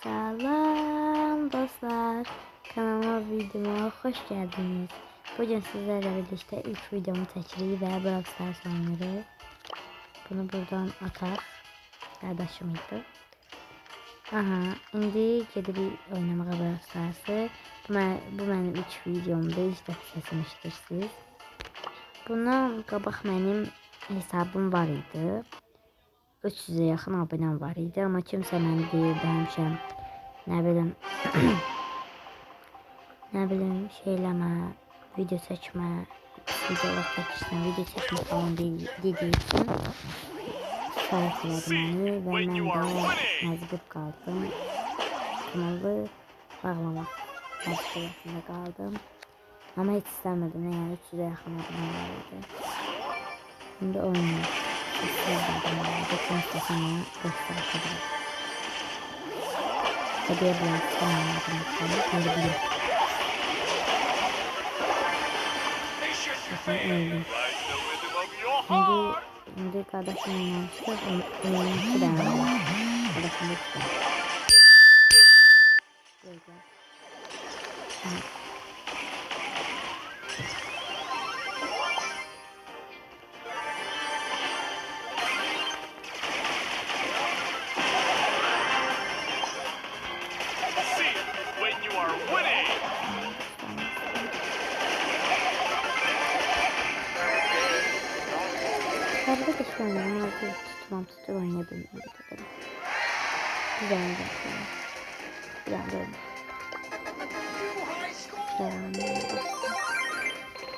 Salam dostlar, kanalıma videoma hoş geldiniz. Bugün sizlerle birlikte ilk videomu çekirik ve Brawl Stars oynuyoruz. Bunu buradan atar. Kardeşim idi. Aha, indi gedirik oynamağa Brawl Stars'ı. Bu benim ilk videomda, ilk dəfə səsini eşidirsiniz. Bundan qabaq mənim hesabım var idi. 300'e yaxın abonem var idi, amma kimsə mən deyirdi həmişə nə bilim şeyləmə, video çəkmə, videolar çəkirsən, video çəkmə falan dediyi üçün şikayət elədi məni və mən də məcbur qaldım. Kanalı bağlamaq məcburiyyətində qaldım. Amma heç istəmədim, yəni 300'e yaxın abonem var idi. Şimdi oynayalım. Bütün sesini gösterebilirim. Hediye bıraksın. Şimdi bilir. Şimdi kardeşim oynamıştı. Oynamıştı ben. Kardeşim de çıktı. Tabii de şu an artık tutur oynayabilmem dedim. Güzel oldu. Güzel oldu.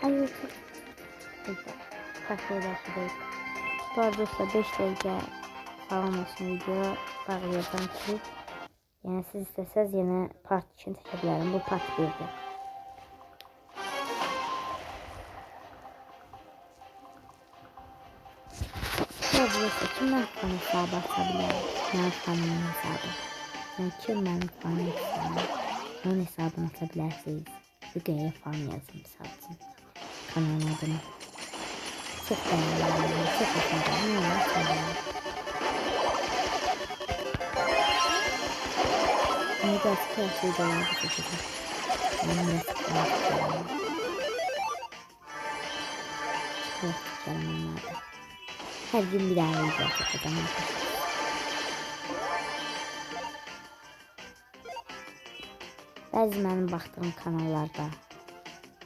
Hayır. Takviyeler değil. Bu arada 5 dakika falan olsun video bağlayacağım ki. Yani siz isteseniz yine part için çekebilirim. Bu part 1'di. Burası kimden fan hesabı atabilirim? Ne fanın hesabı? Yani kim benim fan hesabı? Onun hesabını atabilirsiniz. Videoya fan yazın satın. Kanalın adını. Çok beğendim. Çok hoşuma gitti. Ne var? Bunu da sıkı videolarda çekeceğim. Ben de sıkı yapacağım. Çok yapacağım onlarda. Her gün bir daha video çekeceğim. Bəzi mənim baxdığım kanallarda,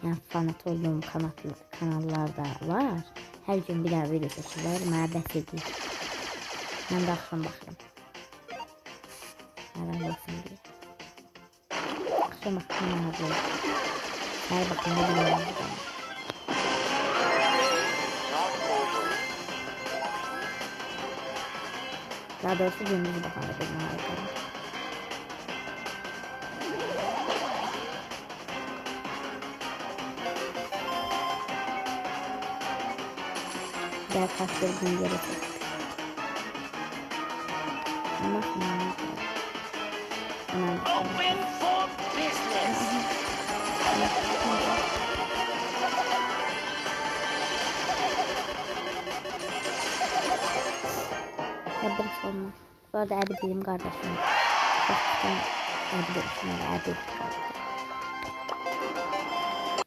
yəni fanat olduğum kanallarda var. Hər gün bir daha video çəkirlər, mənə bəs edir. Mən də axşam baxıram. Mərak olsun deyə. Axşam baxıram mənə olur. Hər baxımda biliyorum. Daha doğrusu gündüz bakalım dedim harika. Gel kaçtır gün gelecek. Ama open for business. Sabır olmaz. Bu arada Əbi dedim kardeşim. Bakın Əbi dedim de Əbi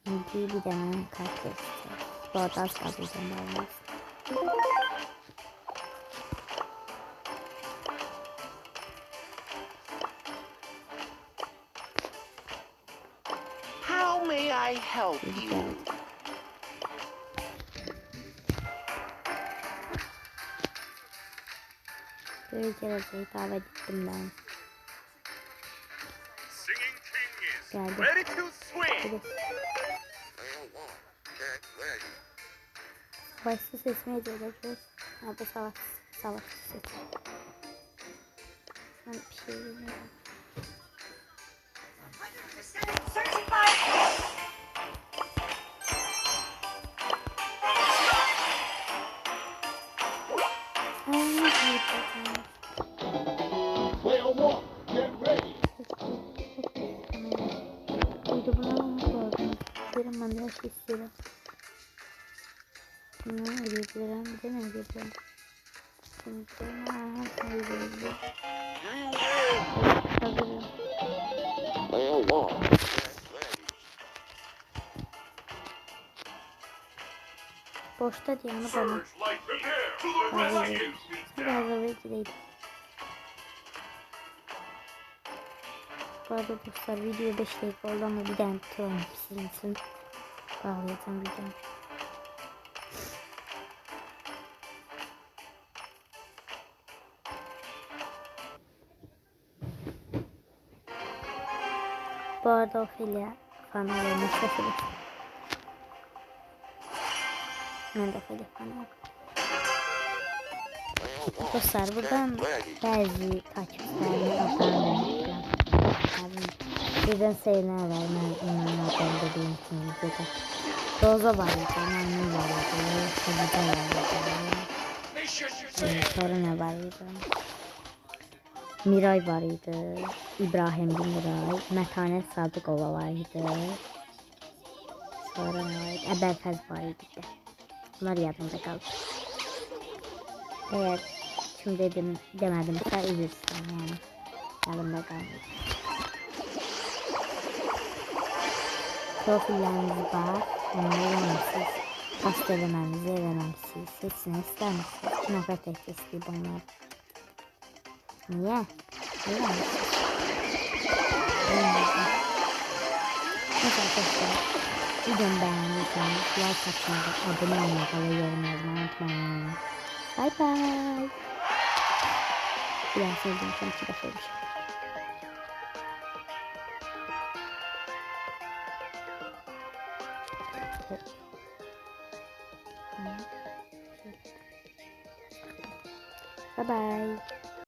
şimdi bir tane kart göstereceğiz. Bu arada az kalacağım olmaz. How may I help you? Böyle geleceği davet ettim ben. Geldi. Savaşsız seçmeye çalışıyoruz. Abi savaşsız seç. Ben bir şey bilmiyorum. Ben de her şey istiyorum. Bunu ödeyebilirim. Bir de ne ödeyebilirim? Şimdi her şey ödeyebilirim. Hazır Boşta diyanı bana. Hazır değil. Bu arada dostlar video 5 dakika oldu ama bir tane tutalım sizin için. Bağlayacağım videomu. Bu arada Ophelia fanlarına şaşırır. Ben de Ophelia fanlarım. Dostlar buradan bazı takipçilerime adlarını birden sayılar var. Ben onların adlarını dediğim için videoda. Roza var idi, Mami var idi, Sıvıca var idi. Sonra ne var idi? Miray var idi. İbrahim bin Miray. Metanet Sadıkova var idi. Sonra ne var idi? Əbəlfəz var idi. Bunlar yadımda kaldı. Eğer kim demedimse üzülsün yani. Yadımda kaldı. Profilleriniz var. Onları yememişsiniz. Kast elemenizi eləməmişsiniz. Seçsin istəmişsiniz. 2 nəfər təkcə istəyib onlar. Niye? Eləməmişsiniz. Neyse arkadaşlar. Videomu beğendiyseniz like atmayı, abone olmayı ve yorum yazmayı unutmayın. Bye bye. Bir daha sevdiğim son 2 defa bir şey. Bye bye.